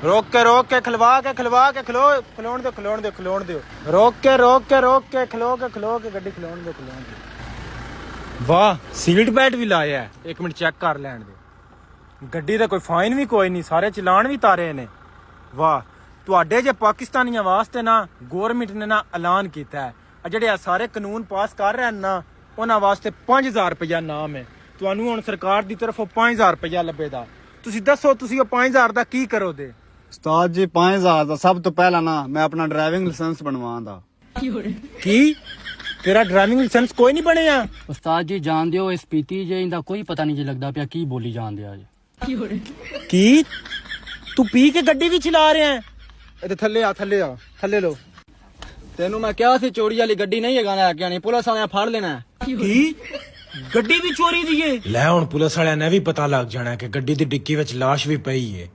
रोक के खिलवा के खिलो खिलोण दो रोक के खिलो के गड्डी खिलोण दो वाह सीट बेल्ट भी लाया है। एक मिनट चेक कर लैन दे गड्डी दा कोई फाइन भी कोई नहीं, सारे चलान भी तारे ने। वाह तुहाडे जे पाकिस्तानियां वास्ते ना गवर्नमेंट ने ना ऐलान कीता है, ਜਿਹੜੇ ਸਾਰੇ ਕਾਨੂੰਨ ਪਾਸ ਕਰ ਰਹੇ ਹਨ ਨਾ ਉਹਨਾਂ ਵਾਸਤੇ 5000 ਰੁਪਇਆ ਨਾਮ ਹੈ। ਤੁਹਾਨੂੰ ਹੁਣ ਸਰਕਾਰ ਦੀ ਤਰਫੋਂ 5000 ਰੁਪਇਆ ਲੱਭੇਗਾ। ਤੁਸੀਂ ਦੱਸੋ ਤੁਸੀਂ ਉਹ 5000 ਦਾ ਕੀ ਕਰੋਗੇ? ਉਸਤਾਦ ਜੀ 5000 ਦਾ ਸਭ ਤੋਂ ਪਹਿਲਾਂ ਨਾ ਮੈਂ ਆਪਣਾ ਡਰਾਈਵਿੰਗ ਲਾਇਸੈਂਸ ਬਣਵਾਉਂਦਾ। ਕੀ ਤੇਰਾ ਡਰਾਈਵਿੰਗ ਲਾਇਸੈਂਸ ਕੋਈ ਨਹੀਂ ਬਣਿਆ? ਉਸਤਾਦ ਜੀ ਜਾਣਦੇ ਹੋ ਇਸ ਪੀਤੀ ਜੇ ਇਹਦਾ ਕੋਈ ਪਤਾ ਨਹੀਂ ਜੇ ਲੱਗਦਾ ਪਿਆ ਕੀ ਬੋਲੀ ਜਾਂਦੇ ਆ ਜੀ। ਕੀ ਤੂੰ ਪੀ ਕੇ ਗੱਡੀ ਵੀ ਚਲਾ ਰਿਹਾ ਹੈ? ਇਹਦੇ ਥੱਲੇ ਲੋ। ਤੈਨੂੰ ਮੈਂ ਕਿਹਾ ਸੀ ਚੋਰੀ ਵਾਲੀ ਗੱਡੀ ਨਹੀਂ ਹੈਗਾ ਲੈ ਕੇ ਆਣੀ, ਪੁਲਿਸ ਵਾਲਿਆਂ ਫੜ ਲੈਣਾ। ਕੀ ਗੱਡੀ ਵੀ ਚੋਰੀ ਦੀ ਏ? ਲੈ ਹੁਣ ਪੁਲਿਸ ਵਾਲਿਆਂ ਨੇ ਵੀ ਪਤਾ ਲੱਗ ਜਾਣਾ ਕਿ ਗੱਡੀ ਦੀ ਡਿੱਕੀ ਵਿੱਚ ਲਾਸ਼ ਵੀ ਪਈ ਏ।